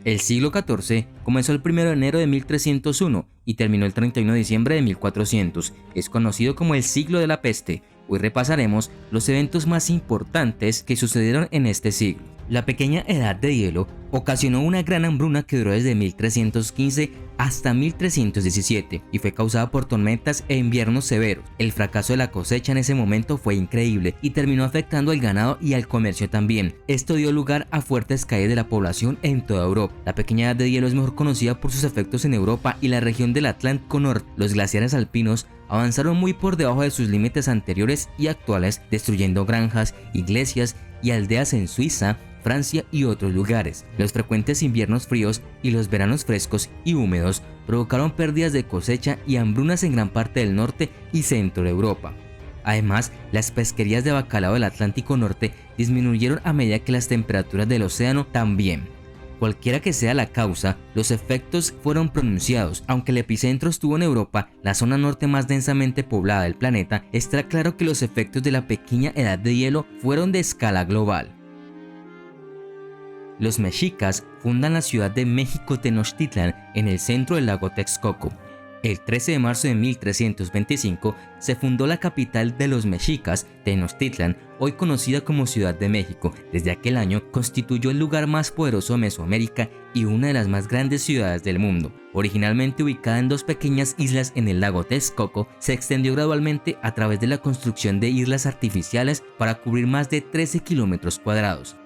El siglo XIV comenzó el 1 de enero de 1301 y terminó el 31 de diciembre de 1400. Es conocido como el siglo de la peste. Hoy repasaremos los eventos más importantes que sucedieron en este siglo. La pequeña edad de hielo ocasionó una gran hambruna que duró desde 1315 hasta 1317 y fue causada por tormentas e inviernos severos. El fracaso de la cosecha en ese momento fue increíble y terminó afectando al ganado y al comercio también. Esto dio lugar a fuertes caídas de la población en toda Europa. La pequeña edad de hielo es mejor conocida por sus efectos en Europa y la región del Atlántico Norte. Los glaciares alpinos avanzaron muy por debajo de sus límites anteriores y actuales, destruyendo granjas, iglesias y aldeas en Suiza, Francia y otros lugares. Los frecuentes inviernos fríos y los veranos frescos y húmedos provocaron pérdidas de cosecha y hambrunas en gran parte del norte y centro de Europa. Además, las pesquerías de bacalao del Atlántico Norte disminuyeron a medida que las temperaturas del océano también. Cualquiera que sea la causa, los efectos fueron pronunciados. Aunque el epicentro estuvo en Europa, la zona norte más densamente poblada del planeta, está claro que los efectos de la pequeña edad de hielo fueron de escala global. Los mexicas fundan la ciudad de México Tenochtitlan en el centro del lago Texcoco. El 13 de marzo de 1325 se fundó la capital de los mexicas, Tenochtitlan, hoy conocida como Ciudad de México. Desde aquel año constituyó el lugar más poderoso de Mesoamérica y una de las más grandes ciudades del mundo. Originalmente ubicada en dos pequeñas islas en el lago Texcoco, se extendió gradualmente a través de la construcción de islas artificiales para cubrir más de 13 kilómetros cuadrados.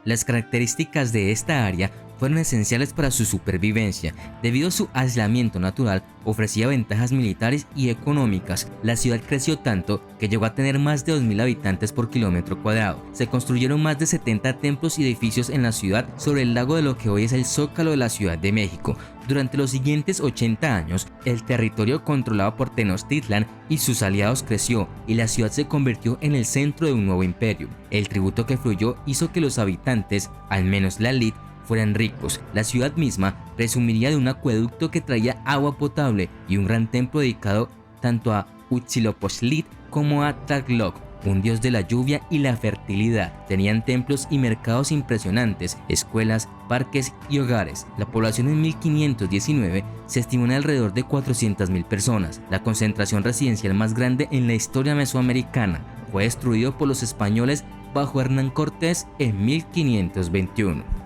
Las características de esta área fueron esenciales para su supervivencia. Debido a su aislamiento natural, ofrecía ventajas militares y económicas. La ciudad creció tanto que llegó a tener más de 2.000 habitantes por kilómetro cuadrado. Se construyeron más de 70 templos y edificios en la ciudad sobre el lago de lo que hoy es el Zócalo de la Ciudad de México. Durante los siguientes 80 años, el territorio controlado por Tenochtitlan y sus aliados creció y la ciudad se convirtió en el centro de un nuevo imperio. El tributo que fluyó hizo que los habitantes, al menos la élite, fueran ricos. La ciudad misma presumiría de un acueducto que traía agua potable y un gran templo dedicado tanto a Huitzilopochtli como a Tlaloc, un dios de la lluvia y la fertilidad. Tenían templos y mercados impresionantes, escuelas, parques y hogares. La población en 1519 se estimó en alrededor de 400.000 personas. La concentración residencial más grande en la historia mesoamericana. Fue destruido por los españoles bajo Hernán Cortés en 1521.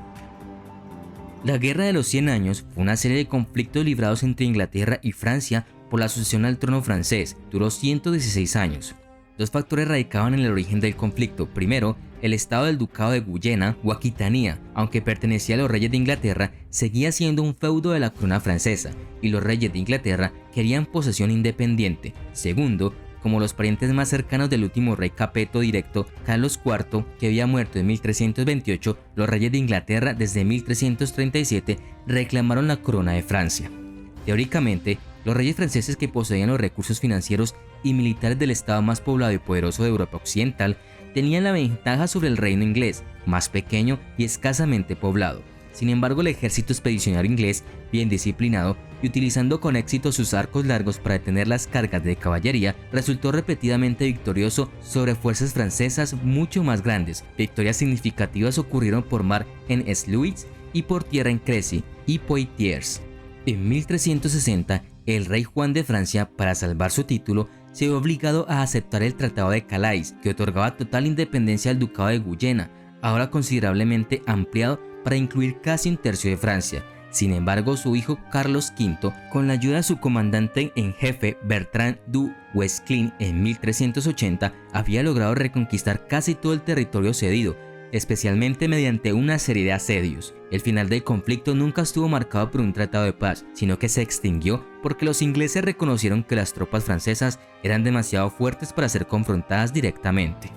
La Guerra de los 100 Años fue una serie de conflictos librados entre Inglaterra y Francia por la sucesión al trono francés. Duró 116 años. Dos factores radicaban en el origen del conflicto. Primero, el estado del ducado de Guyena o Aquitania, aunque pertenecía a los reyes de Inglaterra, seguía siendo un feudo de la corona francesa, y los reyes de Inglaterra querían posesión independiente. Segundo, como los parientes más cercanos del último rey capeto directo, Carlos IV, que había muerto en 1328, los reyes de Inglaterra desde 1337 reclamaron la corona de Francia. Teóricamente, los reyes franceses que poseían los recursos financieros y militares del estado más poblado y poderoso de Europa Occidental tenían la ventaja sobre el reino inglés, más pequeño y escasamente poblado. Sin embargo, el ejército expedicionario inglés, bien disciplinado y utilizando con éxito sus arcos largos para detener las cargas de caballería, resultó repetidamente victorioso sobre fuerzas francesas mucho más grandes. Victorias significativas ocurrieron por mar en Sluis y por tierra en Crécy y Poitiers. En 1360, el rey Juan de Francia, para salvar su título, se vio obligado a aceptar el Tratado de Calais, que otorgaba total independencia al ducado de Guyena, ahora considerablemente ampliado para incluir casi un tercio de Francia. Sin embargo, su hijo Carlos V, con la ayuda de su comandante en jefe Bertrand du Guesclin en 1380, había logrado reconquistar casi todo el territorio cedido, especialmente mediante una serie de asedios. El final del conflicto nunca estuvo marcado por un tratado de paz, sino que se extinguió porque los ingleses reconocieron que las tropas francesas eran demasiado fuertes para ser confrontadas directamente.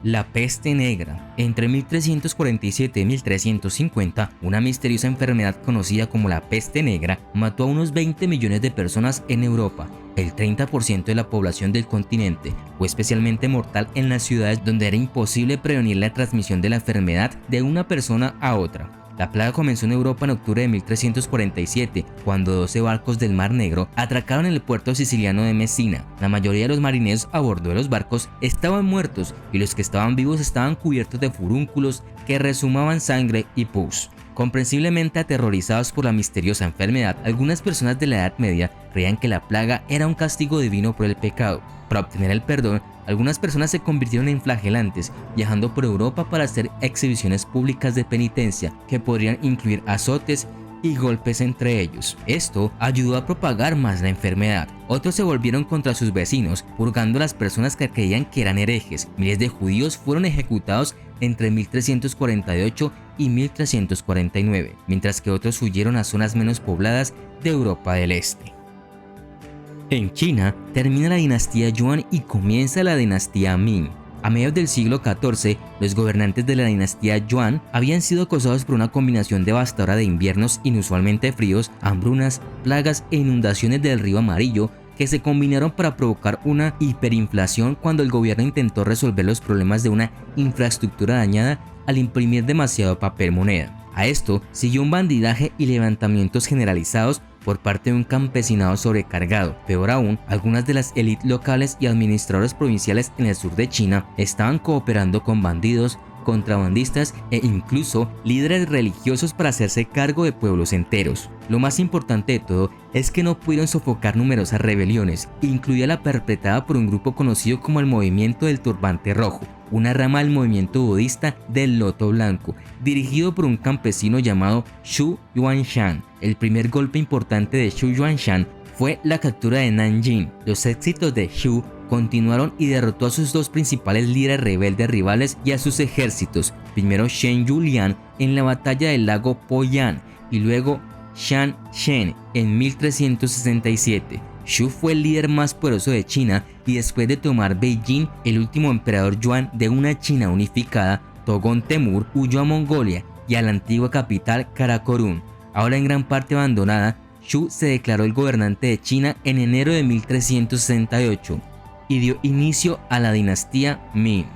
La peste negra. Entre 1347 y 1350, una misteriosa enfermedad conocida como la peste negra mató a unos 20 millones de personas en Europa. El 30% de la población del continente fue especialmente mortal en las ciudades donde era imposible prevenir la transmisión de la enfermedad de una persona a otra. La plaga comenzó en Europa en octubre de 1347, cuando 12 barcos del Mar Negro atracaron en el puerto siciliano de Messina. La mayoría de los marineros a bordo de los barcos estaban muertos y los que estaban vivos estaban cubiertos de furúnculos que rezumaban sangre y pus. Comprensiblemente aterrorizados por la misteriosa enfermedad, algunas personas de la Edad Media creían que la plaga era un castigo divino por el pecado. Para obtener el perdón, algunas personas se convirtieron en flagelantes, viajando por Europa para hacer exhibiciones públicas de penitencia, que podrían incluir azotes y golpes entre ellos. Esto ayudó a propagar más la enfermedad. Otros se volvieron contra sus vecinos, purgando a las personas que creían que eran herejes. Miles de judíos fueron ejecutados entre 1348 y 1349, mientras que otros huyeron a zonas menos pobladas de Europa del Este. En China termina la dinastía Yuan y comienza la dinastía Ming. A mediados del siglo XIV, los gobernantes de la dinastía Yuan habían sido acosados por una combinación devastadora de inviernos inusualmente fríos, hambrunas, plagas e inundaciones del río Amarillo que se combinaron para provocar una hiperinflación cuando el gobierno intentó resolver los problemas de una infraestructura dañada al imprimir demasiado papel moneda. A esto siguió un bandidaje y levantamientos generalizados por parte de un campesinado sobrecargado. Peor aún, algunas de las élites locales y administradores provinciales en el sur de China estaban cooperando con bandidos, contrabandistas e incluso líderes religiosos para hacerse cargo de pueblos enteros. Lo más importante de todo es que no pudieron sofocar numerosas rebeliones, incluida la perpetrada por un grupo conocido como el Movimiento del Turbante Rojo, una rama del movimiento budista del Loto Blanco, dirigido por un campesino llamado Xu Yuanshan. El primer golpe importante de Xu Yuanshan fue la captura de Nanjing. Los éxitos de Xu continuaron y derrotó a sus dos principales líderes rebeldes rivales y a sus ejércitos, primero Shen Yulian en la batalla del lago Poyang y luego Shan Shen en 1367. Xu fue el líder más poderoso de China y después de tomar Beijing, el último emperador Yuan de una China unificada, Togón Temür, huyó a Mongolia y a la antigua capital Karakorum. Ahora en gran parte abandonada, Xu se declaró el gobernante de China en enero de 1368 y dio inicio a la dinastía Ming.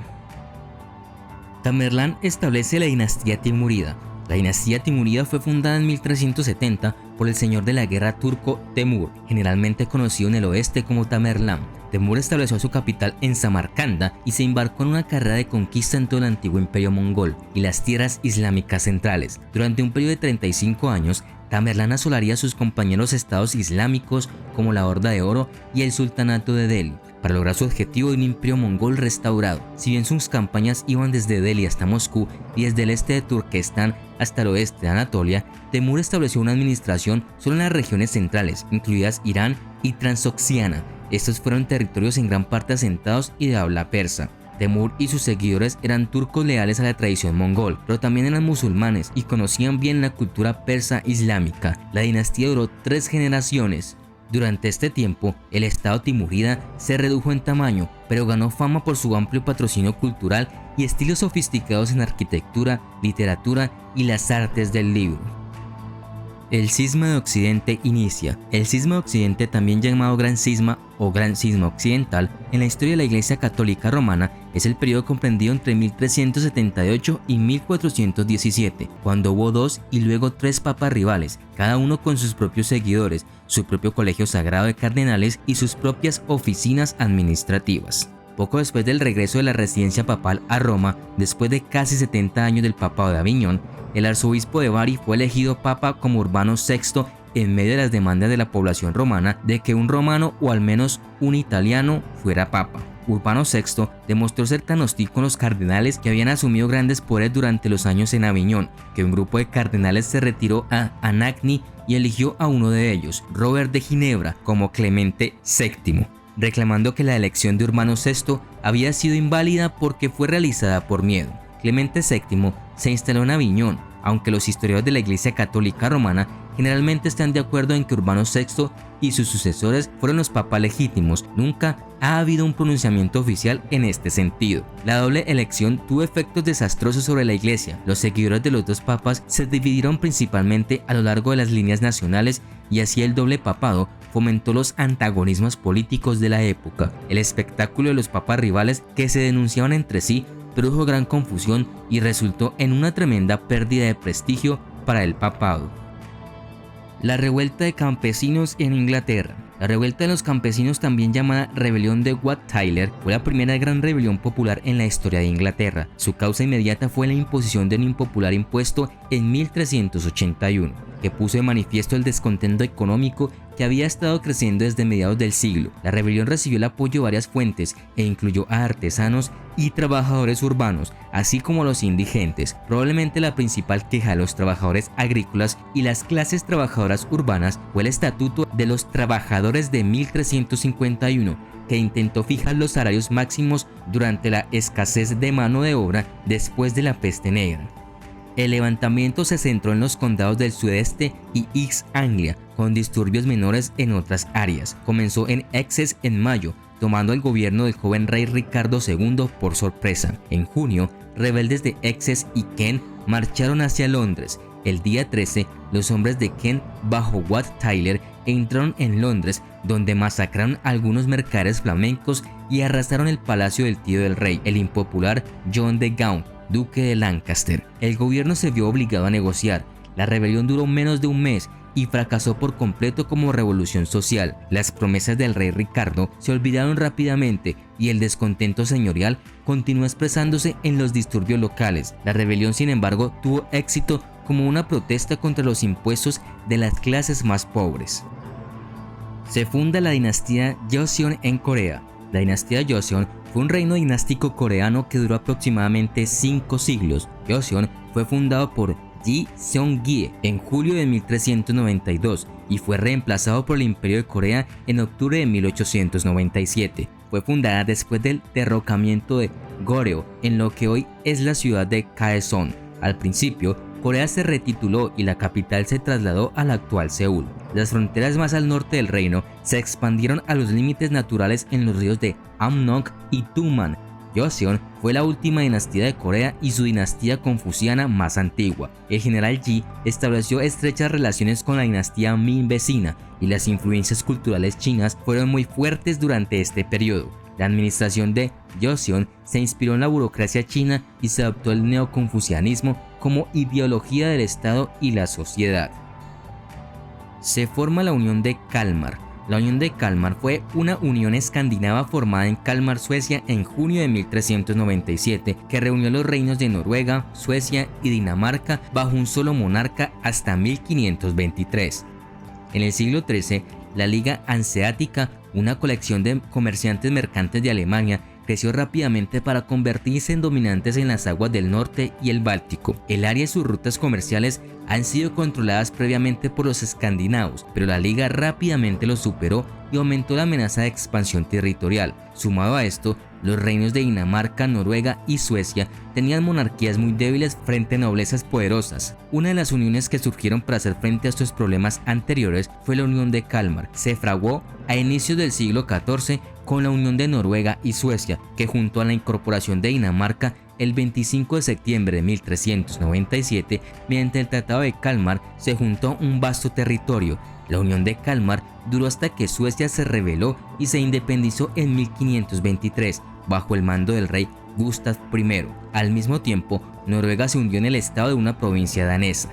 Tamerlán establece la dinastía timurida. La dinastía timurida fue fundada en 1370 por el señor de la guerra turco Temür, generalmente conocido en el oeste como Tamerlán. Temür estableció su capital en Samarcanda y se embarcó en una carrera de conquista en todo el antiguo imperio mongol y las tierras islámicas centrales. Durante un periodo de 35 años, Tamerlán asolaría a sus compañeros estados islámicos como la Horda de Oro y el Sultanato de Delhi, para lograr su objetivo de un imperio mongol restaurado. Si bien sus campañas iban desde Delhi hasta Moscú y desde el este de Turquestán hasta el oeste de Anatolia, Temür estableció una administración solo en las regiones centrales, incluidas Irán y Transoxiana. Estos fueron territorios en gran parte asentados y de habla persa. Temür y sus seguidores eran turcos leales a la tradición mongol, pero también eran musulmanes y conocían bien la cultura persa islámica. La dinastía duró 3 generaciones. Durante este tiempo, el estado timurida se redujo en tamaño, pero ganó fama por su amplio patrocinio cultural y estilos sofisticados en arquitectura, literatura y las artes del libro. El cisma de Occidente inicia. El cisma de Occidente, también llamado Gran Cisma o Gran Cisma Occidental, en la historia de la Iglesia Católica Romana, es el periodo comprendido entre 1378 y 1417, cuando hubo 2 y luego 3 papas rivales, cada uno con sus propios seguidores, su propio colegio sagrado de cardenales y sus propias oficinas administrativas. Poco después del regreso de la residencia papal a Roma, después de casi 70 años del papado de Aviñón, el arzobispo de Bari fue elegido papa como Urbano VI en medio de las demandas de la población romana de que un romano o al menos un italiano fuera papa. Urbano VI demostró ser tan hostil con los cardenales que habían asumido grandes poderes durante los años en Aviñón, que un grupo de cardenales se retiró a Anagni y eligió a uno de ellos, Robert de Ginebra, como Clemente VII, reclamando que la elección de Urbano VI había sido inválida porque fue realizada por miedo. Clemente VII se instaló en Aviñón, aunque los historiadores de la Iglesia Católica Romana generalmente están de acuerdo en que Urbano VI y sus sucesores fueron los papas legítimos. Nunca ha habido un pronunciamiento oficial en este sentido. La doble elección tuvo efectos desastrosos sobre la Iglesia. Los seguidores de los dos papas se dividieron principalmente a lo largo de las líneas nacionales y así el doble papado fomentó los antagonismos políticos de la época. El espectáculo de los papas rivales que se denunciaban entre sí produjo gran confusión y resultó en una tremenda pérdida de prestigio para el papado. La revuelta de campesinos en Inglaterra. La revuelta de los campesinos, también llamada Rebelión de Wat Tyler, fue la primera gran rebelión popular en la historia de Inglaterra. Su causa inmediata fue la imposición de un impopular impuesto en 1381, que puso de manifiesto el descontento económico que había estado creciendo desde mediados del siglo. La rebelión recibió el apoyo de varias fuentes e incluyó a artesanos y trabajadores urbanos, así como a los indigentes. Probablemente la principal queja de los trabajadores agrícolas y las clases trabajadoras urbanas fue el Estatuto de los Trabajadores de 1351, que intentó fijar los salarios máximos durante la escasez de mano de obra después de la peste negra. El levantamiento se centró en los condados del sudeste y East Anglia, con disturbios menores en otras áreas. Comenzó en Essex en mayo, tomando el gobierno del joven rey Ricardo II por sorpresa. En junio, rebeldes de Essex y Kent marcharon hacia Londres. El día 13, los hombres de Kent, bajo Wat Tyler, entraron en Londres, donde masacraron a algunos mercaderes flamencos y arrasaron el palacio del tío del rey, el impopular John de Gaunt, duque de Lancaster. El gobierno se vio obligado a negociar. La rebelión duró menos de un mes y fracasó por completo como revolución social. Las promesas del rey Ricardo se olvidaron rápidamente y el descontento señorial continuó expresándose en los disturbios locales. La rebelión, sin embargo, tuvo éxito como una protesta contra los impuestos de las clases más pobres. Se funda la dinastía Joseon en Corea. La dinastía Joseon fue un reino dinástico coreano que duró aproximadamente 5 siglos. Joseon fue fundado por Ji Seong-gye en julio de 1392 y fue reemplazado por el Imperio de Corea en octubre de 1897. Fue fundada después del derrocamiento de Goryeo en lo que hoy es la ciudad de Kaesong. Al principio, Corea se retituló y la capital se trasladó a la actual Seúl. Las fronteras más al norte del reino se expandieron a los límites naturales en los ríos de Amnok y Tuman. Joseon fue la última dinastía de Corea y su dinastía confuciana más antigua. El general Ji estableció estrechas relaciones con la dinastía Ming vecina y las influencias culturales chinas fueron muy fuertes durante este periodo. La administración de Joseon se inspiró en la burocracia china y se adoptó el neoconfucianismo como ideología del Estado y la sociedad. Se forma la Unión de Kalmar. La Unión de Kalmar fue una unión escandinava formada en Kalmar, Suecia, en junio de 1397, que reunió los reinos de Noruega, Suecia y Dinamarca bajo un solo monarca hasta 1523. En el siglo XIII, la Liga Hanseática, una colección de comerciantes mercantes de Alemania, creció rápidamente para convertirse en dominantes en las aguas del norte y el Báltico. El área y sus rutas comerciales han sido controladas previamente por los escandinavos, pero la liga rápidamente los superó y aumentó la amenaza de expansión territorial. Sumado a esto, los reinos de Dinamarca, Noruega y Suecia tenían monarquías muy débiles frente a noblezas poderosas. Una de las uniones que surgieron para hacer frente a estos problemas anteriores fue la Unión de Kalmar. Se fraguó a inicios del siglo XIV con la Unión de Noruega y Suecia, que junto a la incorporación de Dinamarca el 25 de septiembre de 1397, mediante el Tratado de Kalmar, se juntó un vasto territorio. La Unión de Kalmar duró hasta que Suecia se rebeló y se independizó en 1523, bajo el mando del rey Gustav I. Al mismo tiempo, Noruega se hundió en el estado de una provincia danesa.